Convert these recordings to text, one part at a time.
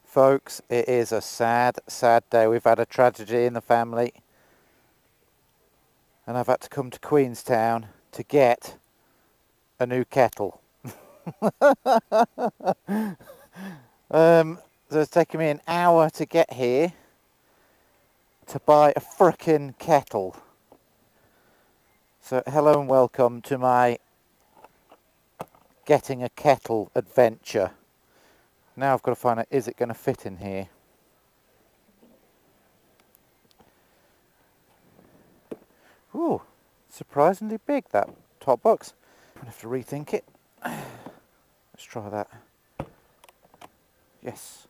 Folks, it is a sad, sad day. We've had a tragedy in the family. And I've had to come to Queenstown to get a new kettle. So it's taken me an hour to get here to buy a frickin' kettle. So hello and welcome to my getting a kettle adventure. Now I've got to find out, is it going to fit in here? Ooh, surprisingly big, that top box. I'm going to have to rethink it. Let's try that. Yes.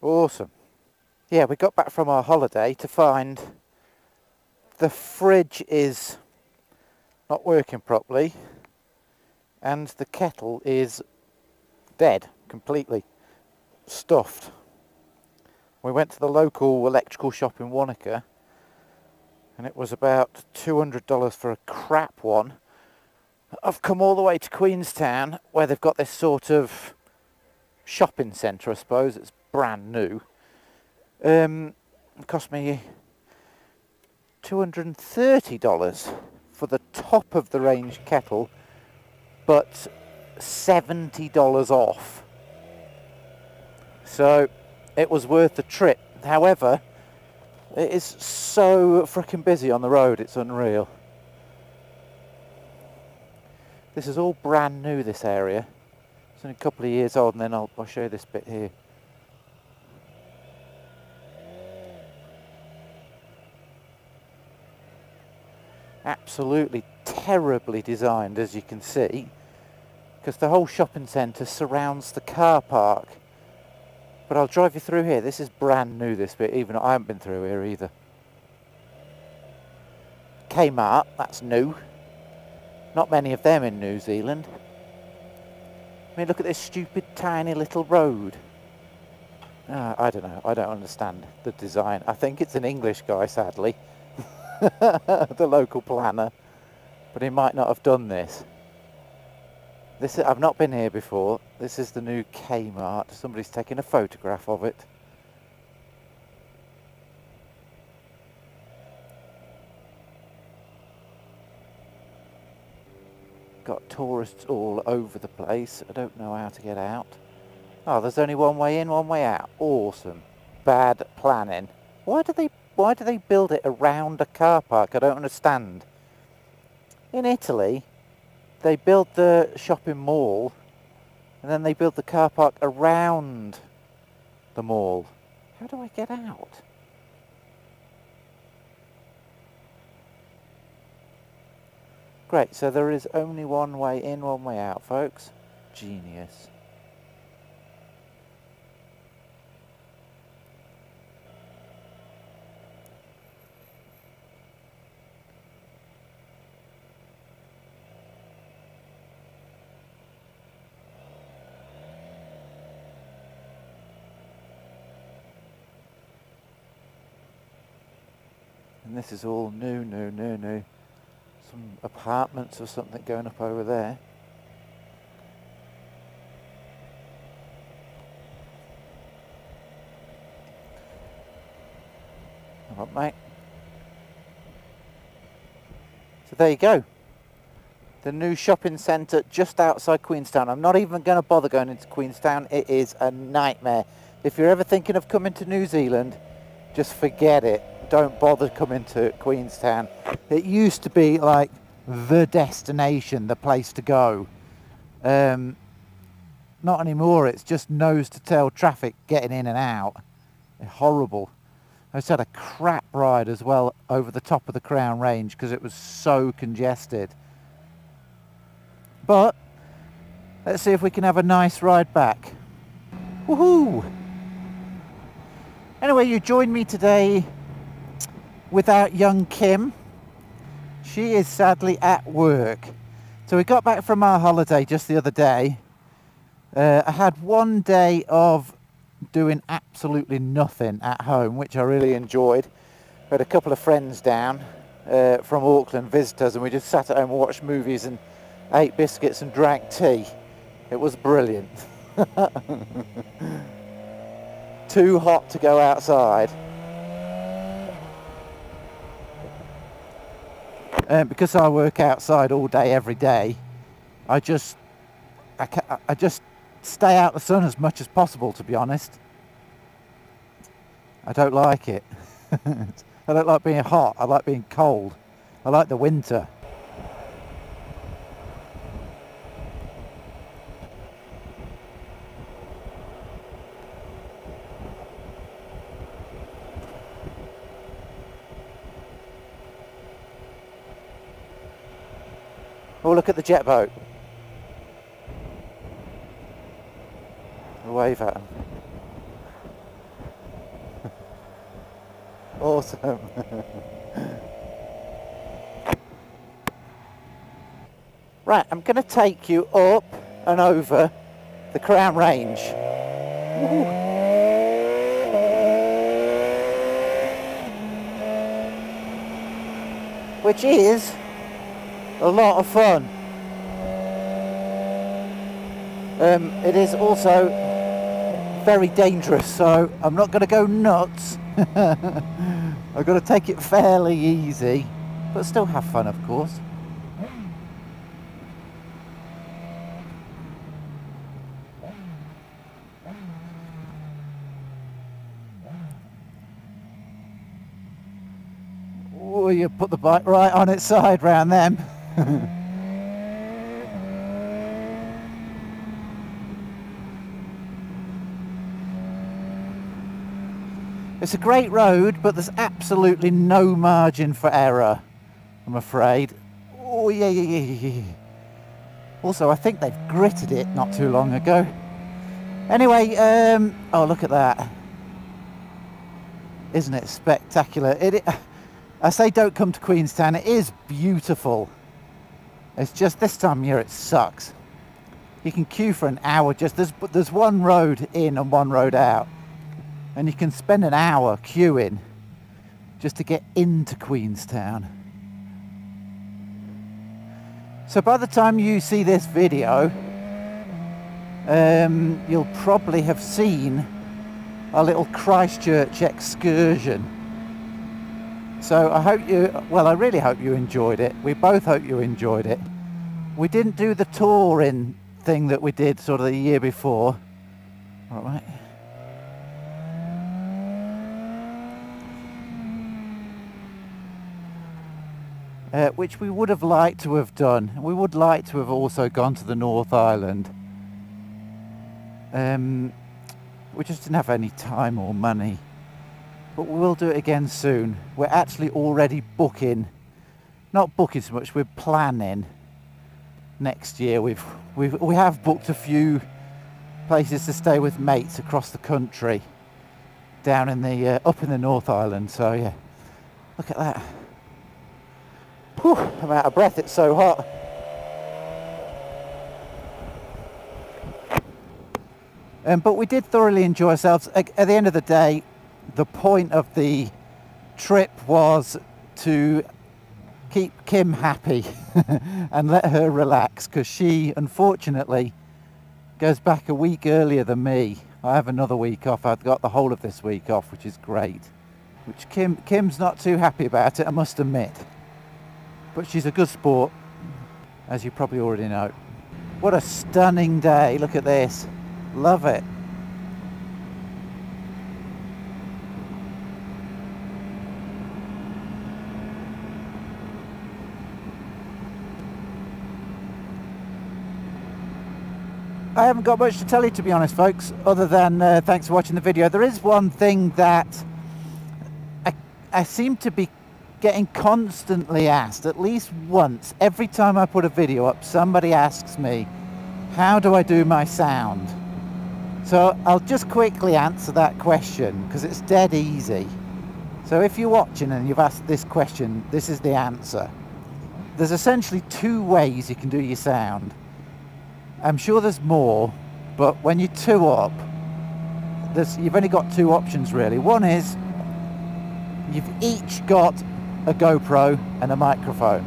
Awesome. Yeah, we got back from our holiday to find the fridge is not working properly and the kettle is dead, completely stuffed. We went to the local electrical shop in Wanaka and it was about $200 for a crap one. I've come all the way to Queenstown where they've got this sort of shopping centre, I suppose. It's brand new. It cost me $230 for the top of the range kettle, but $70 off. So it was worth the trip. However, it is so freaking busy on the road, it's unreal. This is all brand new, this area. It's only a couple of years old, and then I'll show you this bit here. Absolutely terribly designed, as you can see, because the whole shopping centre surrounds the car park. But I'll drive you through here. This is brand new, this bit, even though I haven't been through here either. Kmart, that's new. Not many of them in New Zealand. I mean, look at this stupid tiny little road. I don't know, I don't understand the design. I think it's an English guy, sadly. The local planner. But he might not have done this. I've not been here before. This is the new Kmart. Somebody's taking a photograph of it. Got tourists all over the place. I don't know how to get out. Oh, there's only one way in, one way out. Awesome. Bad planning. Why do they build it around a car park? I don't understand. In Italy, they build the shopping mall and then they build the car park around the mall. How do I get out? Great, so there is only one way in, one way out, folks. Genius. And this is all new. Some apartments or something going up over there. All right, mate. So there you go. The new shopping centre just outside Queenstown. I'm not even going to bother going into Queenstown. It is a nightmare. If you're ever thinking of coming to New Zealand, just forget it. Don't bother coming to Queenstown. It used to be like the destination, the place to go. Not anymore. It's just nose to tail traffic getting in and out. Horrible. I just had a crap ride as well over the top of the Crown Range because it was so congested. But let's see if we can have a nice ride back. Woohoo! Anyway, you joined me today without young Kim. She is sadly at work. So we got back from our holiday just the other day. I had one day of doing absolutely nothing at home, which I really enjoyed. We had a couple of friends down from Auckland, visitors, and we just sat at home and watched movies and ate biscuits and drank tea. It was brilliant. Too hot to go outside. Because I work outside all day, every day, I just stay out the sun as much as possible, to be honest. I don't like it. I don't like being hot, I like being cold. I like the winter. Oh, look at the jet boat. Wave at them. Awesome. Right, I'm going to take you up and over the Crown Range. Woo. Which is a lot of fun. It is also very dangerous, so I'm not going to go nuts. I've got to take it fairly easy, but still have fun, of course. Oh, you put the bike right on its side round them. It's a great road, but there's absolutely no margin for error, I'm afraid. Oh, yeah. Also, I think they've gritted it not too long ago. Anyway, oh, look at that. Isn't it spectacular? I say don't come to Queenstown, it is beautiful. It's just this time of year it sucks. You can queue for an hour, there's one road in and one road out. And you can spend an hour queuing just to get into Queenstown. So by the time you see this video, you'll probably have seen our little Christchurch excursion. So I really hope you enjoyed it. We both hope you enjoyed it. We didn't do the touring thing that we did sort of the year before. All right. Which we would have liked to have done. We would like to have also gone to the North Island. We just didn't have any time or money. But we will do it again soon. We're actually already booking, not booking so much, we're planning next year. We have booked a few places to stay with mates across the country, down in the up in the North Island. So yeah, look at that. Whew, I'm out of breath, it's so hot. But we did thoroughly enjoy ourselves. At the end of the day, the point of the trip was to keep Kim happy and let her relax, because she unfortunately goes back a week earlier than me. I have another week off. I've got the whole of this week off, which is great. Which Kim's not too happy about it, I must admit. But she's a good sport, as you probably already know. What a stunning day, look at this. Love it. I haven't got much to tell you, to be honest, folks, other than thanks for watching the video. There is one thing that I seem to be getting constantly asked, at least once. Every time I put a video up, somebody asks me, how do I do my sound? So I'll just quickly answer that question, because it's dead easy. So if you're watching and you've asked this question, this is the answer. There's essentially two ways you can do your sound. I'm sure there's more, but when you two up, you've only got two options really. One is you've each got a GoPro and a microphone,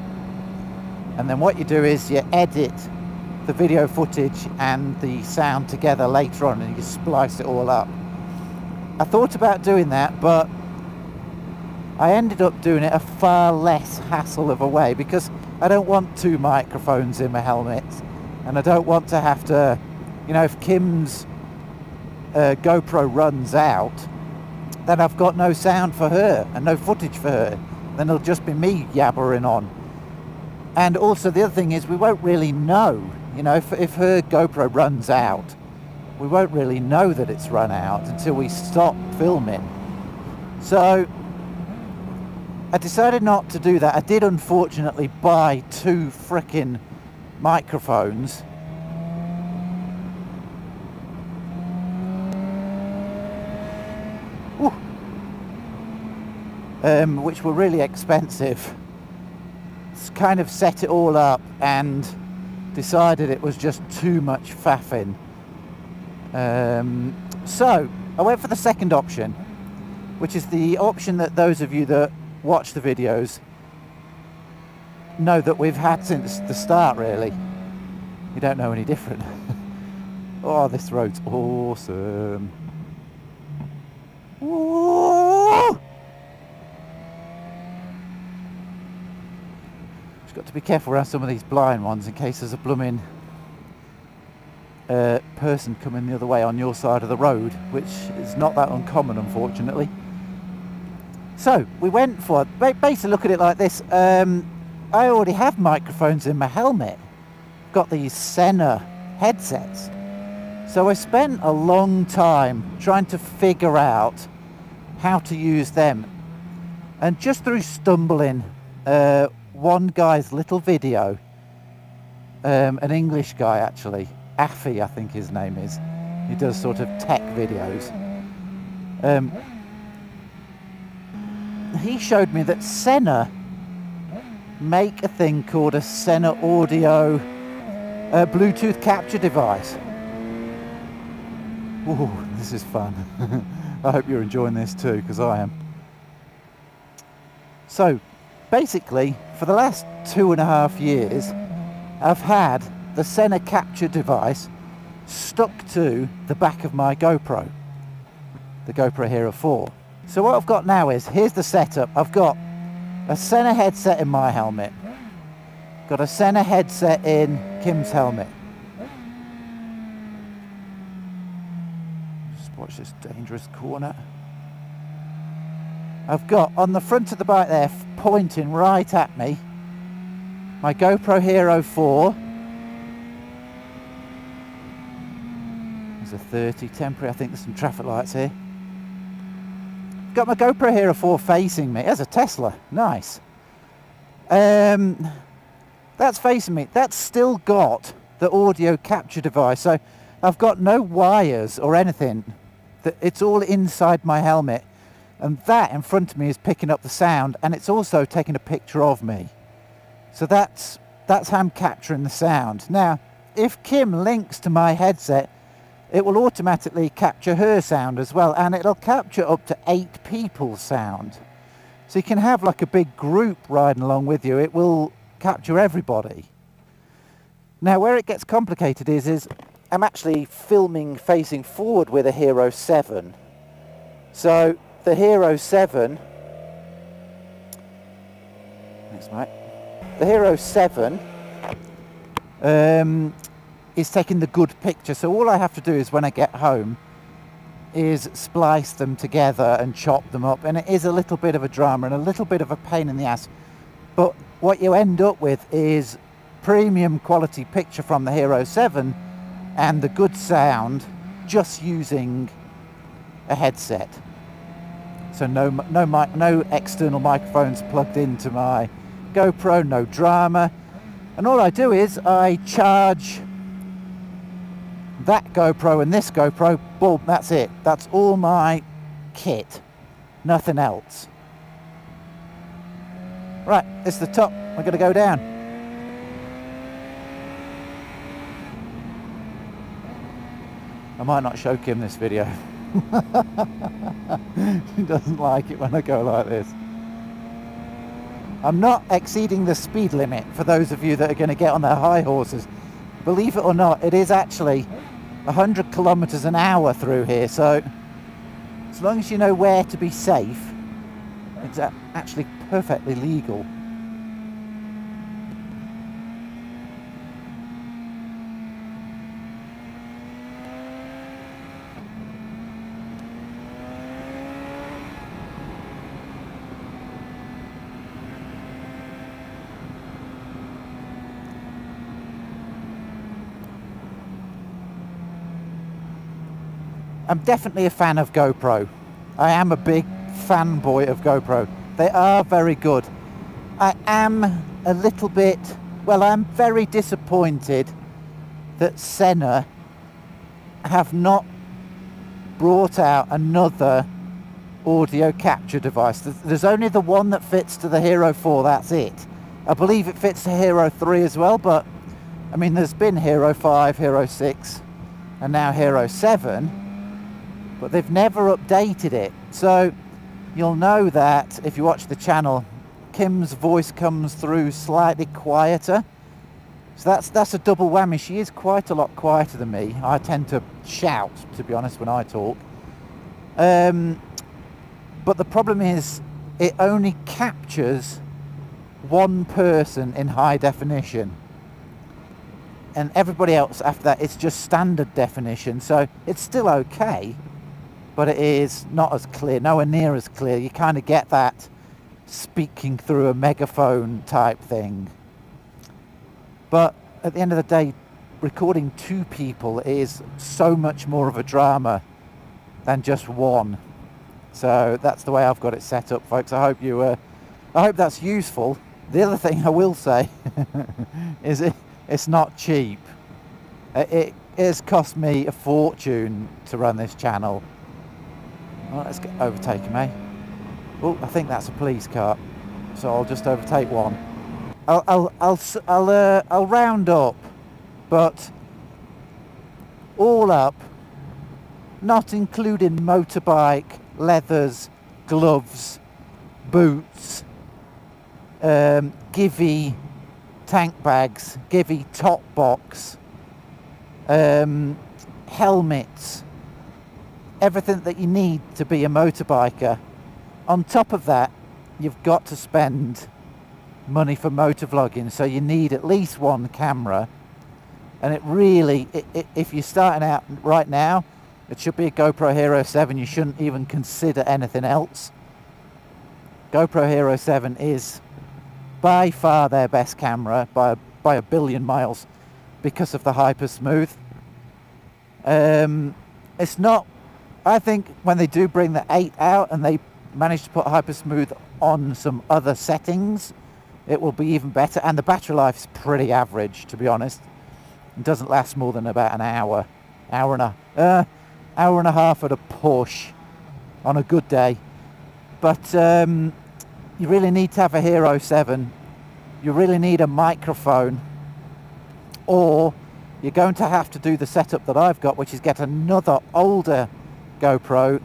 and then what you do is you edit the video footage and the sound together later on, and you splice it all up. I thought about doing that, but I ended up doing it a far less hassle of a way, because I don't want two microphones in my helmet, and I don't want to have to, you know, if Kim's GoPro runs out, then I've got no sound for her and no footage for her. Then it'll just be me yabbering on. And also the other thing is, we won't really know, you know, if her GoPro runs out, we won't really know that it's run out until we stop filming. So I decided not to do that. I did unfortunately buy two frickin' microphones. Which were really expensive. Kind of set it all up and decided it was just too much faffing. So I went for the second option, which is the option that those of you that watch the videos know that we've had since the start, really. You don't know any different. Oh, this road's awesome. Whoa! Just got to be careful around some of these blind ones in case there's a blooming person coming the other way on your side of the road, which is not that uncommon, unfortunately. So we went for, basically look at it like this. I already have microphones in my helmet. Got these Sena headsets. So I spent a long time trying to figure out how to use them. And just through stumbling one guy's little video, an English guy actually, Affy I think his name is, he does sort of tech videos, he showed me that Sena make a thing called a Sena Audio Bluetooth capture device. Ooh, this is fun. I hope you're enjoying this too, because I am. So basically, for the last 2.5 years, I've had the Sena capture device stuck to the back of my GoPro, the GoPro Hero 4. So what I've got now is, here's the setup. I've got a Sena headset in my helmet, got a Sena headset in Kim's helmet. Just watch this dangerous corner. I've got on the front of the bike there, pointing right at me, my GoPro Hero 4. There's a 30 temporary, I think there's some traffic lights here. Got my GoPro Hero 4 facing me. There's a Tesla, nice. That's facing me. That's still got the audio capture device, so I've got no wires or anything. It's all inside my helmet. And that in front of me is picking up the sound, and it's also taking a picture of me. So that's how I'm capturing the sound. Now, if Kim links to my headset, it will automatically capture her sound as well, and it'll capture up to 8 people's sound. So you can have like a big group riding along with you. It will capture everybody. Now, where it gets complicated is I'm actually filming facing forward with a Hero 7. So the Hero 7, thanks mate, the Hero 7 is taking the good picture, so all I have to do is when I get home is splice them together and chop them up, and it is a little bit of a drama and a little bit of a pain in the ass, but what you end up with is premium quality picture from the Hero 7 and the good sound just using a headset. So no external microphones plugged into my GoPro, no drama. And all I do is I charge that GoPro and this GoPro, boom, that's it. That's all my kit, nothing else. Right, this is the top. We're going to go down. I might not show Kim this video. He doesn't like it when I go like this. I'm not exceeding the speed limit for those of you that are going to get on their high horses believe it or not, it is actually 100 kilometers an hour through here, so as long as you know where to be safe, it's actually perfectly legal. I'm definitely a fan of GoPro. I am a big fanboy of GoPro. They are very good. I am a little bit, well, I'm very disappointed that Sena have not brought out another audio capture device. There's only the one that fits to the Hero 4, that's it. I believe it fits to Hero 3 as well, but I mean, there's been Hero 5, Hero 6, and now Hero 7. But they've never updated it. So you'll know that if you watch the channel, Kim's voice comes through slightly quieter. So that's a double whammy. She is quite a lot quieter than me. I tend to shout, to be honest, when I talk. But the problem is it only captures one person in high definition. And everybody else after that, it's just standard definition. So it's still okay, but it is not as clear, nowhere near as clear. You kind of get that speaking through a megaphone type thing. But at the end of the day, recording two people is so much more of a drama than just one. So that's the way I've got it set up, folks. I hope that's useful. The other thing I will say is it's not cheap. It has cost me a fortune to run this channel. Well, let's get overtaken, mate. Oh, I think that's a police car, so I'll just overtake one. I'll round up, but all up, not including motorbike, leathers, gloves, boots, givey tank bags, givey top box, helmets, everything that you need to be a motorbiker. On top of that, you've got to spend money for motovlogging, so you need at least one camera. And it really, if you're starting out right now, it should be a GoPro Hero 7. You shouldn't even consider anything else. GoPro Hero 7 is by far their best camera by a billion miles because of the hyper smooth. It's not, I think when they do bring the 8 out and they manage to put hyper smooth on some other settings, it will be even better. And the battery life is pretty average, to be honest. It doesn't last more than about an hour and a half at a push on a good day. But you really need to have a Hero 7. You really need a microphone, or you're going to have to do the setup that I've got, which is get another older GoPro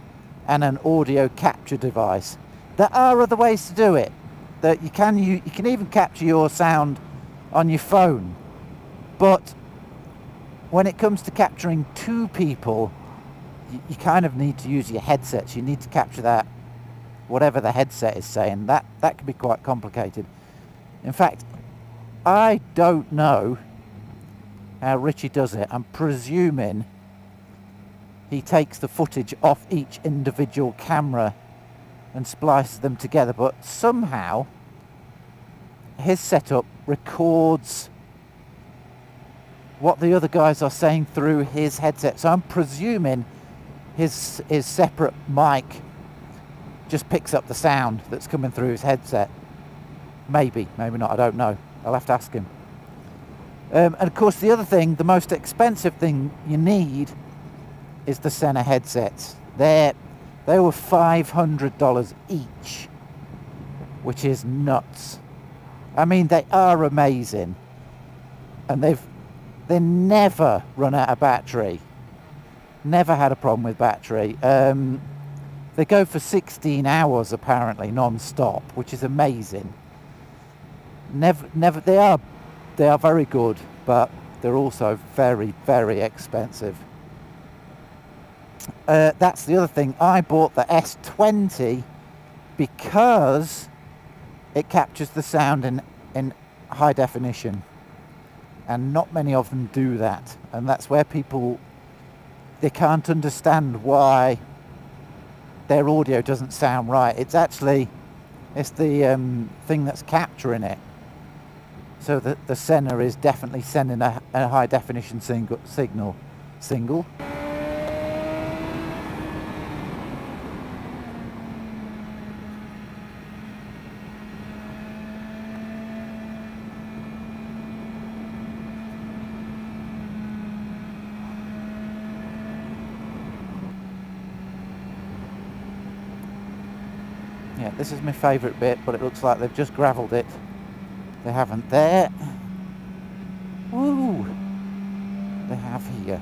and an audio capture device. There are other ways to do it. That you can even capture your sound on your phone, but when it comes to capturing two people, you kind of need to use your headsets. You need to capture that, whatever the headset is saying. That can be quite complicated. In fact, I don't know how Richie does it. I'm presuming he takes the footage off each individual camera and splices them together, but somehow his setup records what the other guys are saying through his headset. So I'm presuming his separate mic just picks up the sound that's coming through his headset. Maybe not, I don't know. I'll have to ask him. And of course the other thing, the most expensive thing you need is the Sena headsets. They were $500 each, which is nuts. I mean, they are amazing, and they never run out of battery. Never had a problem with battery. They go for 16 hours apparently non-stop, which is amazing. Never. They are very good, but they're also very, very expensive. That's the other thing. I bought the S20 because it captures the sound in high definition, and not many of them do that, and that's where people, they can't understand why their audio doesn't sound right. It's actually, it's the thing that's capturing it. So the Sena is definitely sending a high definition signal. Yeah, this is my favourite bit, but it looks like they've just gravelled it. They haven't there. Woo! They have here.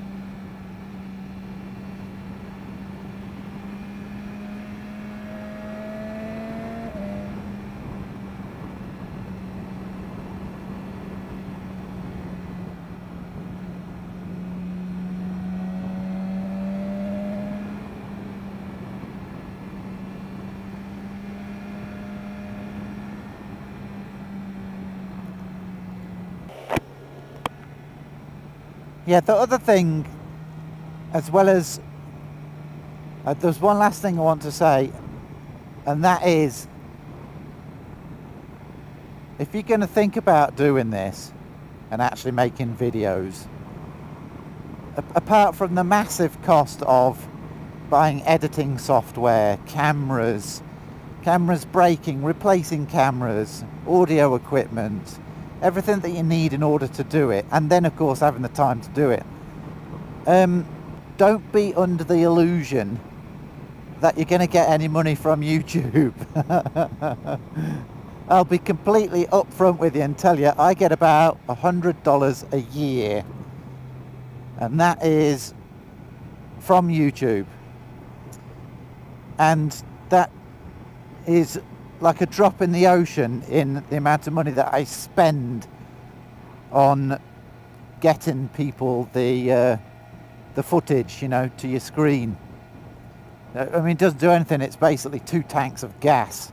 Yeah, the other thing, as well as, there's one last thing I want to say, and that is, if you're going to think about doing this and actually making videos, apart from the massive cost of buying editing software, cameras breaking, replacing cameras, audio equipment, everything that you need in order to do it, and then of course having the time to do it, don't be under the illusion that you're going to get any money from YouTube. I'll be completely upfront with you and tell you I get about $100 a year, and that is from YouTube, and that is like a drop in the ocean in the amount of money that I spend on getting people the footage, you know, to your screen. I mean, it doesn't do anything. It's basically 2 tanks of gas.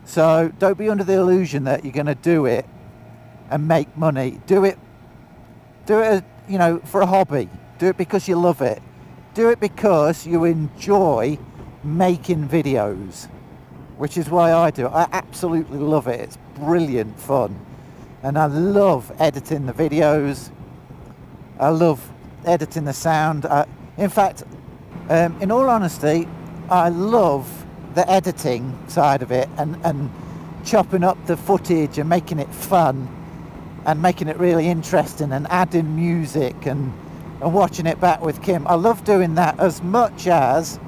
So don't be under the illusion that you're going to do it and make money. Do it, you know, for a hobby. Do it because you love it. Do it because you enjoy making videos, which is why I do it. I absolutely love it. It's brilliant fun. And I love editing the videos. I love editing the sound. In fact, in all honesty, I love the editing side of it, and chopping up the footage and making it fun and making it really interesting and adding music and watching it back with Kim. I love doing that as much as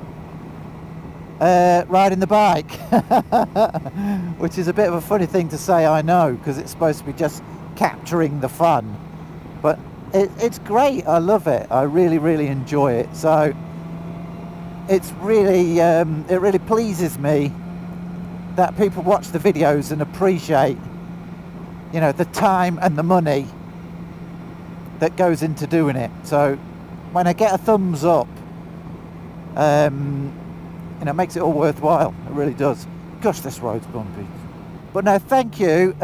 riding the bike, which is a bit of a funny thing to say, I know, because it's supposed to be just capturing the fun, but it's great. I love it. I really, really enjoy it. So it's really it really pleases me that people watch the videos and appreciate, you know, the time and the money that goes into doing it. So when I get a thumbs up, you know, it makes it all worthwhile. It really does. Gosh, this road's bumpy. But no, thank you.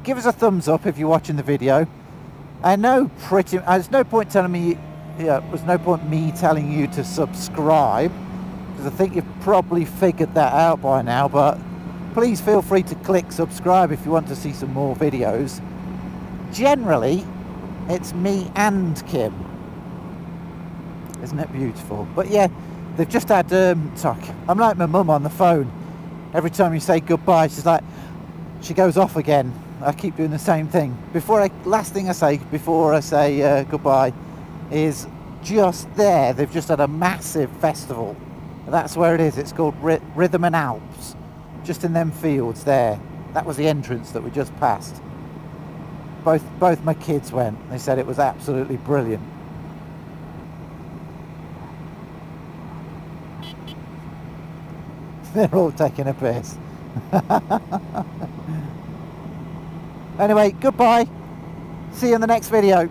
Give us a thumbs up if you're watching the video. I know there's no point telling me, there's no point me telling you to subscribe, because I think you've probably figured that out by now, but please feel free to click subscribe if you want to see some more videos. Generally, it's me and Kim. Isn't it beautiful? But yeah, they've just had, sorry, I'm like my mum on the phone. Every time you say goodbye, she's like, she goes off again. I keep doing the same thing. Last thing I say before I say goodbye is just there. They've just had a massive festival. That's where it is. It's called Rhythm and Alps. Just in them fields there. That was the entrance that we just passed. Both my kids went. They said it was absolutely brilliant. They're all taking a piss. Anyway, goodbye. See you in the next video.